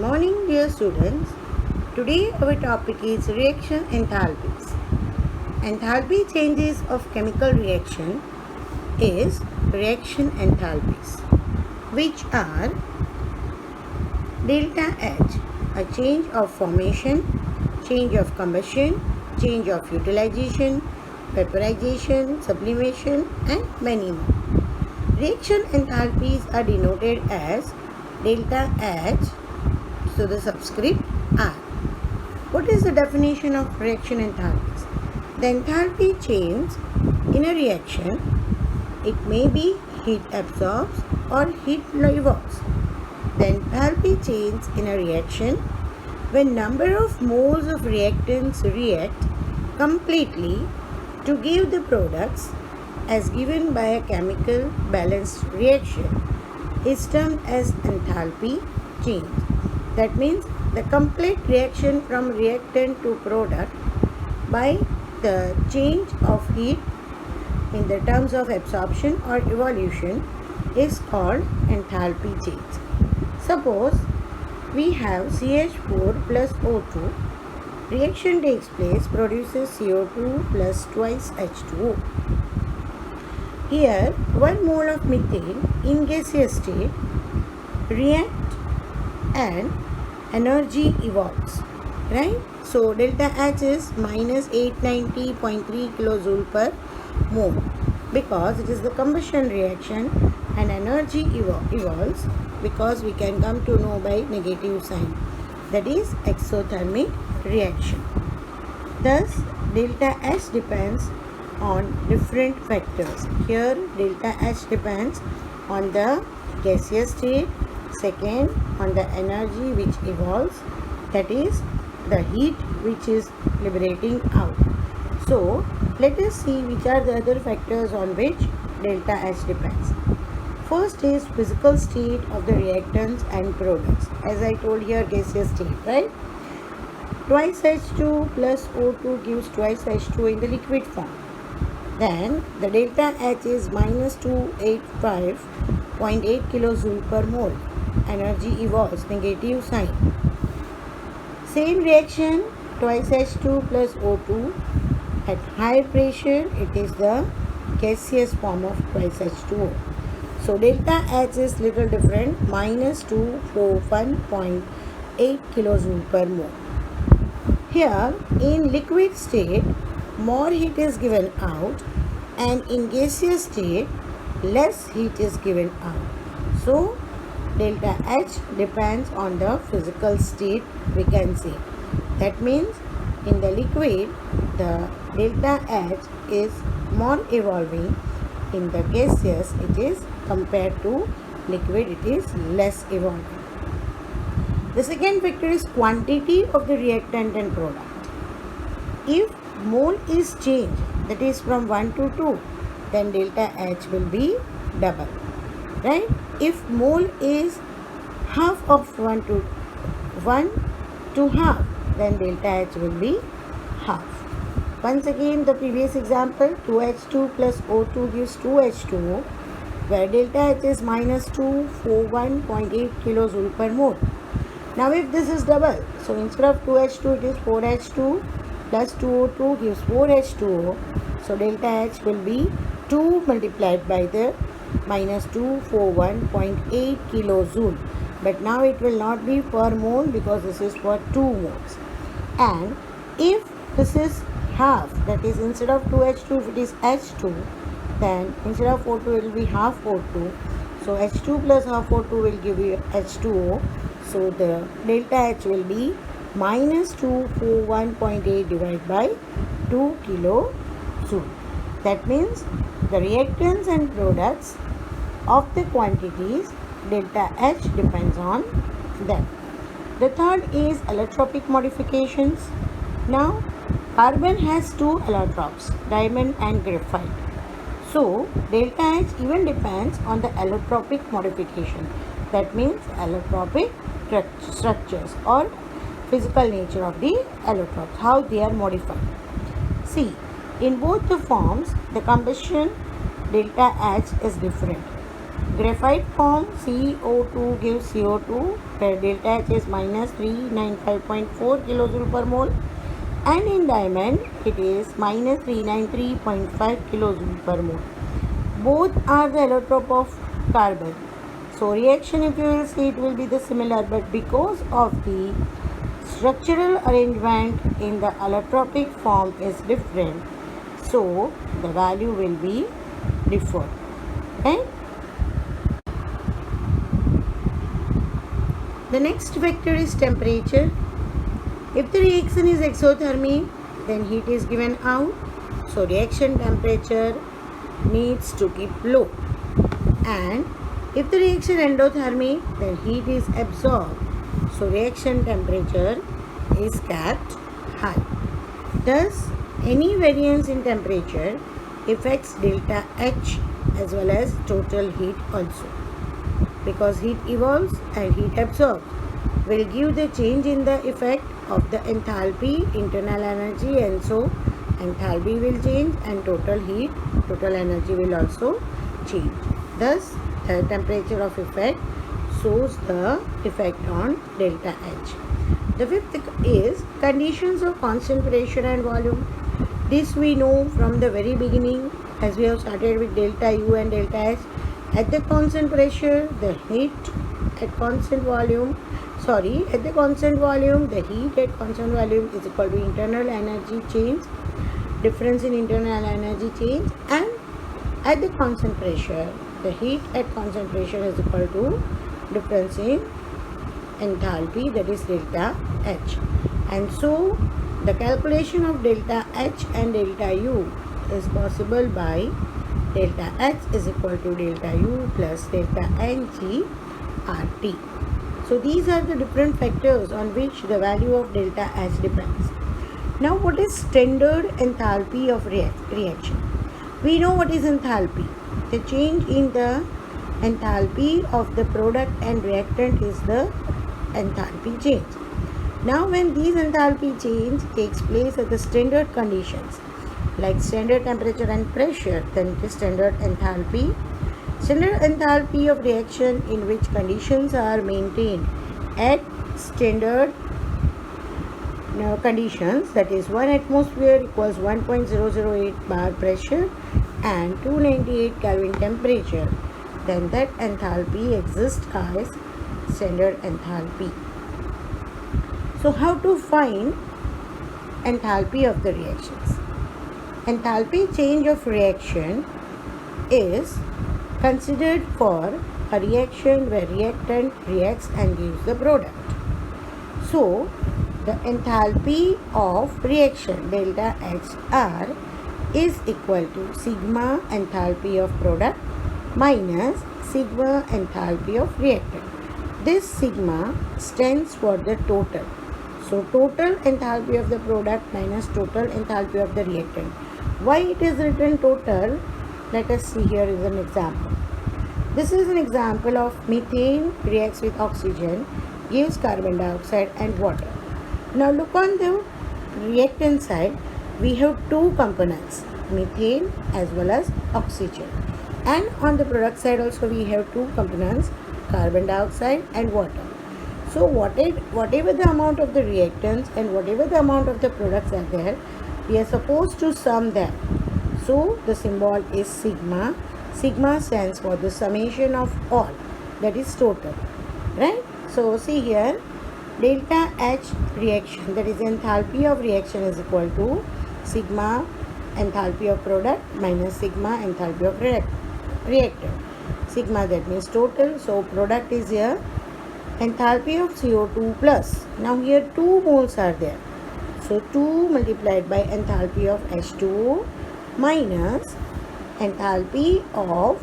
morning, dear students. Today our topic is reaction enthalpies. Enthalpy changes of chemical reaction is reaction enthalpies, which are delta H, a change of formation, change of combustion, change of utilization, vaporization, sublimation, and many more. Reaction enthalpies are denoted as delta H, so the subscript R. What is the definition of reaction enthalpies? The enthalpy change in a reaction, it may be heat absorbs or heat evolves. The enthalpy change in a reaction when number of moles of reactants react completely to give the products as given by a chemical balanced reaction is termed as enthalpy change. That means the complete reaction from reactant to product by the change of heat in the terms of absorption or evolution is called enthalpy change. Suppose we have CH4 plus O2. Reaction takes place, produces CO2 plus twice H2O. Here, 1 mole of methane in gaseous state react and energy evolves, right? So delta H is minus 890.3 kilojoule per mole because it is the combustion reaction, and energy evolves because we can come to know by negative sign, that is exothermic reaction. Thus delta H depends on different factors. Here delta H depends on the gaseous state, second on the energy which evolves, that is the heat which is liberating out. So let us see which are the other factors on which delta H depends. First is physical state of the reactants and products. As I told here, gaseous state, right? Twice H2 plus O2 gives twice H2 in the liquid form. Then the delta H is minus 285.8 kilojoule per mole. Energy evolves, negative sign. Same reaction, twice H2 plus O2. At higher pressure, it is the gaseous form of twice H2O. So delta H is little different, minus 241.8 kilojoule per mole. Here in liquid state, more heat is given out, and in gaseous state, less heat is given out. So delta H depends on the physical state, we can say. That means in the liquid, the delta H is more evolving. In the gaseous, it is compared to liquid, it is less evolving. The second factor is quantity of the reactant and product. If mole is changed, that is from 1 to 2, then delta H will be double, right? If mole is half of 1 to half, then delta H will be half. Once again, the previous example, 2H2 plus O2 gives 2H2O, where delta H is minus 241.8 kilojoule per mole. Now if this is double, so instead of 2H2, it is 4H2 plus 2O2 gives 4H2O. So delta H will be 2 multiplied by the minus 241.8 kilojoule. But now it will not be per mole because this is for 2 moles. And if this is half, that is instead of 2H2, if it is H2, then instead of O2 it will be half O2. So H2 plus half O2 will give you H2O. So the delta H will be minus 241.8 divided by 2 kilojoule. That means the reactants and products of the quantities, delta H depends on them. The third is allotropic modifications. Now carbon has 2 allotropes, diamond and graphite. So delta H even depends on the allotropic modification. That means allotropic structures or physical nature of the allotropes, how they are modified. See, in both the forms, the combustion delta H is different. Graphite form CO2 gives CO2 where delta H is minus 395.4 kilojoule per mole, and in diamond it is minus 393.5 kilojoule per mole. Both are the allotrope of carbon. So reaction, if you will see, it will be the similar, but because of the structural arrangement in the allotropic form is different, so the value will be different. Okay? The next vector is temperature. If the reaction is exothermic, then heat is given out. So reaction temperature needs to keep low. And if the reaction endothermic, then heat is absorbed. So reaction temperature is kept high. Thus, any variance in temperature affects delta H as well as total heat also. Because heat evolves and heat absorbs will give the change in the effect of the enthalpy, internal energy, and so enthalpy will change and total energy will also change. Thus, the temperature of effect shows the effect on delta H. The fifth is conditions of constant pressure and volume. This we know from the very beginning as we have started with delta U and delta H. At the constant pressure, the heat at constant volume, the heat at constant volume is equal to internal energy change, difference in internal energy change, and at the constant pressure, the heat at constant pressure is equal to difference in enthalpy, that is delta H. And so, the calculation of delta H and delta U is possible by delta H is equal to delta U plus delta NG RT. So these are the different factors on which the value of delta H depends. Now what is standard enthalpy of reaction? We know what is enthalpy. The change in the enthalpy of the product and reactant is the enthalpy change. Now when these enthalpy change takes place at the standard conditions like standard temperature and pressure, then it is standard enthalpy. Standard enthalpy of reaction in which conditions are maintained at standard conditions, that is 1 atmosphere equals 1.008 bar pressure and 298 Kelvin temperature, then that enthalpy exists as standard enthalpy. So how to find enthalpy of the reactions? Enthalpy change of reaction is considered for a reaction where reactant reacts and gives the product. So, the enthalpy of reaction delta HR is equal to sigma enthalpy of product minus sigma enthalpy of reactant. This sigma stands for the total. So, total enthalpy of the product minus total enthalpy of the reactant. Why it is written total? Let us see, here is an example. This is an example of methane reacts with oxygen, gives carbon dioxide and water. Now look on the reactant side, we have two components, methane as well as oxygen. And on the product side also we have two components, carbon dioxide and water. So whatever the amount of the reactants and whatever the amount of the products are there, we are supposed to sum them. So the symbol is sigma. Sigma stands for the summation of all, that is total, right? So see here, delta H reaction, that is enthalpy of reaction, is equal to sigma enthalpy of product minus sigma enthalpy of reactant. Sigma, that means total. So product is here enthalpy of CO2 plus. Now here 2 moles are there. So 2 multiplied by enthalpy of H2O minus enthalpy of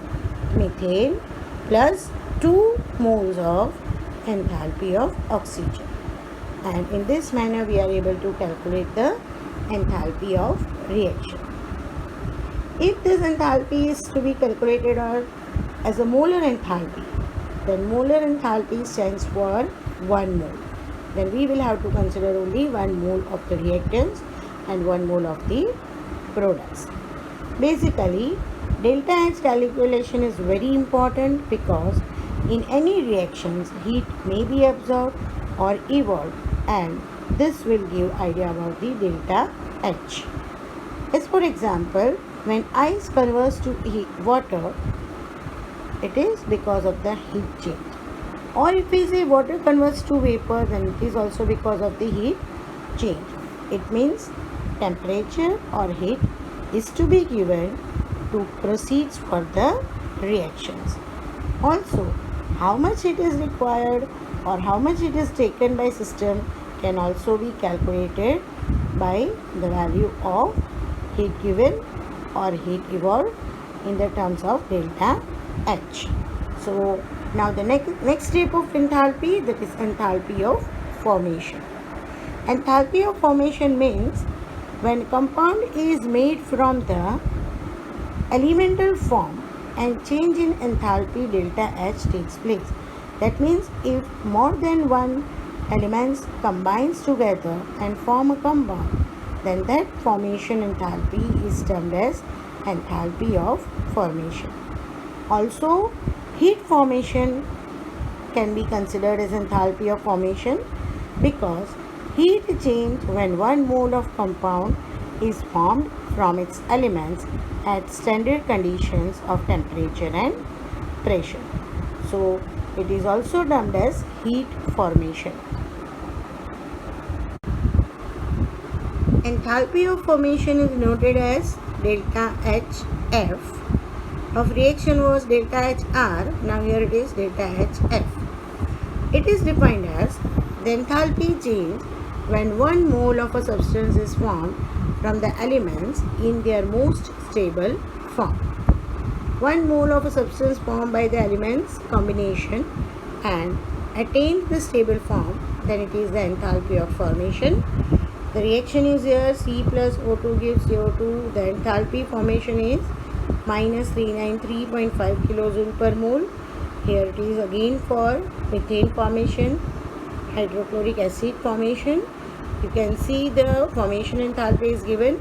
methane plus 2 moles of enthalpy of oxygen. And in this manner we are able to calculate the enthalpy of reaction. If this enthalpy is to be calculated as a molar enthalpy, then molar enthalpy stands for 1 mole. Then we will have to consider only 1 mole of the reactants and 1 mole of the products. Basically, delta H calculation is very important because in any reactions heat may be absorbed or evolved, and this will give idea about the delta H. As for example, when ice converts to water, it is because of the heat change. Or if we say water converts to vapor, then it is also because of the heat change. It means temperature or heat is to be given to proceed for the reactions. Also, how much it is required or how much it is taken by system can also be calculated by the value of heat given or heat evolved in the terms of delta H. So now the next step of enthalpy, that is enthalpy of formation. Enthalpy of formation means when compound is made from the elemental form and change in enthalpy delta H takes place. That means if more than one elements combines together and form a compound, then that formation enthalpy is termed as enthalpy of formation. Also, heat formation can be considered as enthalpy of formation because heat change when 1 mole of compound is formed from its elements at standard conditions of temperature and pressure. So, it is also termed as heat formation. Enthalpy of formation is noted as delta HF. Of reaction was delta HR, now here it is delta HF. It is defined as the enthalpy change when 1 mole of a substance is formed from the elements in their most stable form. 1 mole of a substance formed by the elements combination and attains the stable form, then it is the enthalpy of formation. The reaction is here, C plus O2 gives CO2. The enthalpy formation is minus 393.5 kilojoule per mole. Here it is again for methane formation, hydrochloric acid formation. You can see the formation enthalpy is given.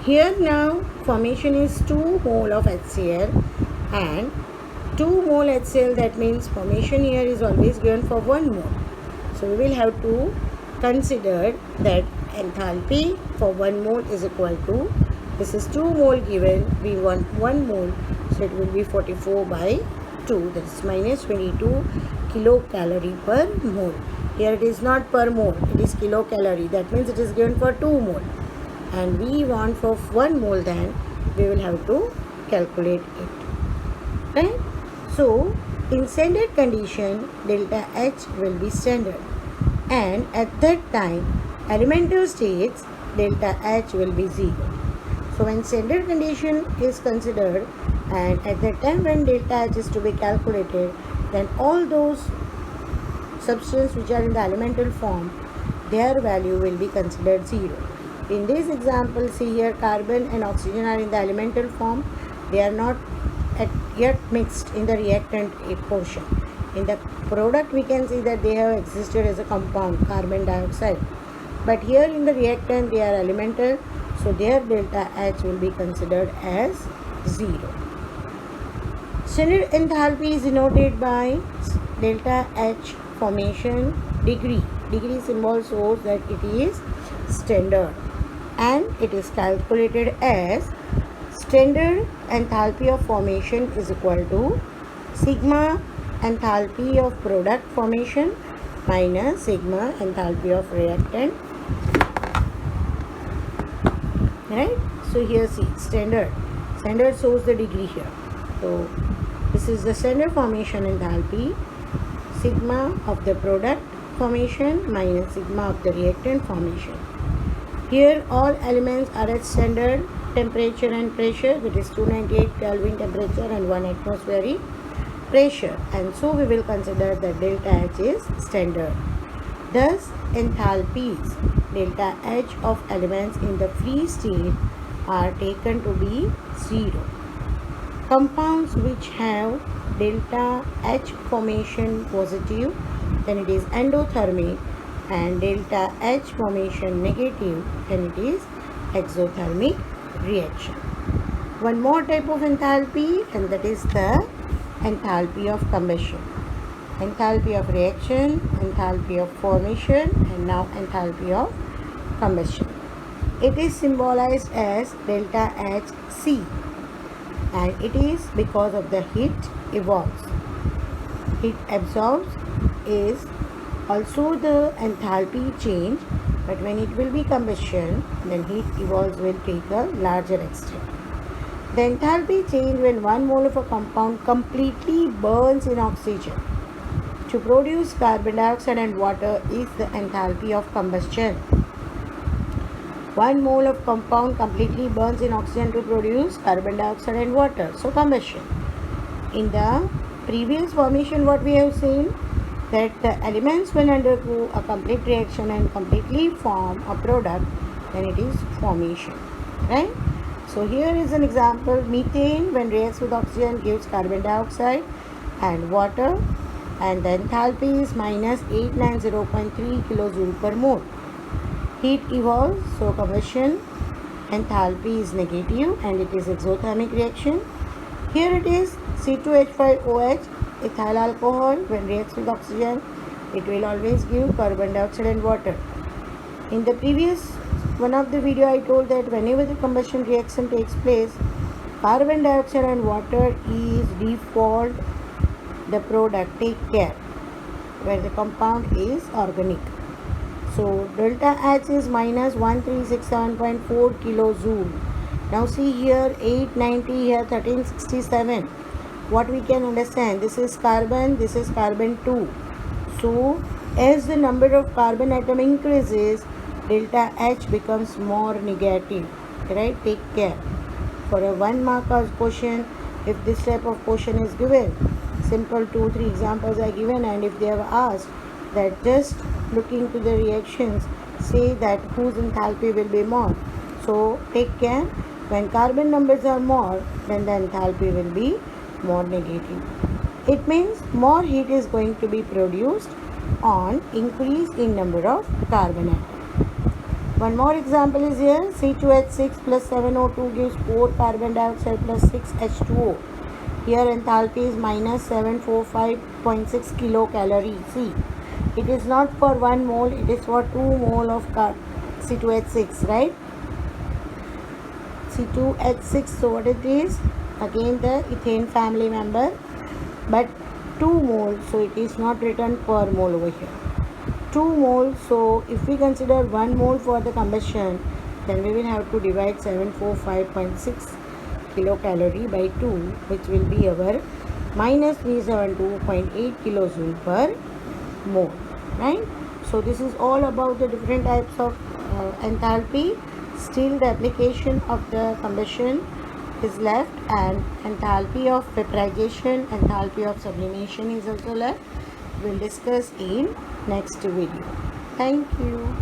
Here now formation is 2 mole of HCl and 2 mole HCl, that means formation here is always given for 1 mole. So we will have to consider that enthalpy for 1 mole is equal to, this is 2 mole given, we want 1 mole, so it will be 44 by 2, that is minus 22 kilocalorie per mole. Here it is not per mole, it is kilocalorie, that means it is given for 2 mole and we want for 1 mole, then we will have to calculate it. Right? So in standard condition delta H will be standard, and at that time elemental states delta H will be 0. So when standard condition is considered and at that time when delta H is to be calculated, then all those substances which are in the elemental form, their value will be considered 0. In this example, see here carbon and oxygen are in the elemental form. They are not yet mixed in the reactant portion. In the product we can see that they have existed as a compound, carbon dioxide. But here in the reactant they are elemental, so their delta H will be considered as 0. Standard enthalpy is denoted by delta H formation degree. Degree symbol shows that it is standard and it is calculated as standard enthalpy of formation is equal to sigma enthalpy of product formation minus sigma enthalpy of reactant. Right? So here see standard shows the degree here. So this is the standard formation enthalpy, sigma of the product formation minus sigma of the reactant formation. Here all elements are at standard temperature and pressure, that is 298 Kelvin temperature and 1 atmospheric pressure, and so we will consider that delta H is standard. Thus enthalpies delta H of elements in the free state are taken to be 0. Compounds which have delta H formation positive, then it is endothermic, and delta H formation negative, then it is exothermic reaction. one more type of enthalpy, and that is the enthalpy of combustion. Enthalpy of reaction, enthalpy of formation, and now enthalpy of combustion. It is symbolized as delta Hc, and it is because of the heat evolves. Heat absorbs is also the enthalpy change, but when it will be combustion, then heat evolves will take a larger extent. The enthalpy change when 1 mole of a compound completely burns in oxygen to produce carbon dioxide and water is the enthalpy of combustion. 1 mole of compound completely burns in oxygen to produce carbon dioxide and water, so combustion. In the previous formation, what we have seen, that the elements when undergo a complete reaction and completely form a product, then it is formation, right? So here is an example. Methane when reacts with oxygen gives carbon dioxide and water, and the enthalpy is minus 890.3 kilojoule per mole. Heat evolves, so combustion enthalpy is negative and it is exothermic reaction. Here it is C2H5OH, ethyl alcohol, when reacts with oxygen, it will always give carbon dioxide and water. In the previous one of the video, I told that whenever the combustion reaction takes place, carbon dioxide and water is default the product, take care, where the compound is organic. So delta H is minus 1367.4 kilojoule. Now see here 890, here 1367. What we can understand, this is carbon 2. So as the number of carbon atom increases, delta H becomes more negative, right? Take care. For a 1 mark question, if this type of question is given, simple 2-3 examples are given, and if they have asked that just looking to the reactions, say that whose enthalpy will be more. So take care, when carbon numbers are more, then the enthalpy will be more negative. It means more heat is going to be produced on increase in number of carbon atoms. One more example is here, C2H6 plus 7O2 gives 4 carbon dioxide plus 6 H2O. Here enthalpy is minus 745.6 kilocalorie. See, it is not for 1 mole, it is for 2 mole of C2H6, right? C2H6, so what it is? Again the ethane family member, but 2 mole, so it is not written per mole over here. 2 mole, so if we consider 1 mole for the combustion, then we will have to divide 745.6 kilocalorie by 2, which will be our minus 372.8 kilojoule per mole, right? So this is all about the different types of enthalpy. Still the application of the combustion is left, and enthalpy of vaporization, enthalpy of sublimation is also left. We'll discuss in next video. Thank you.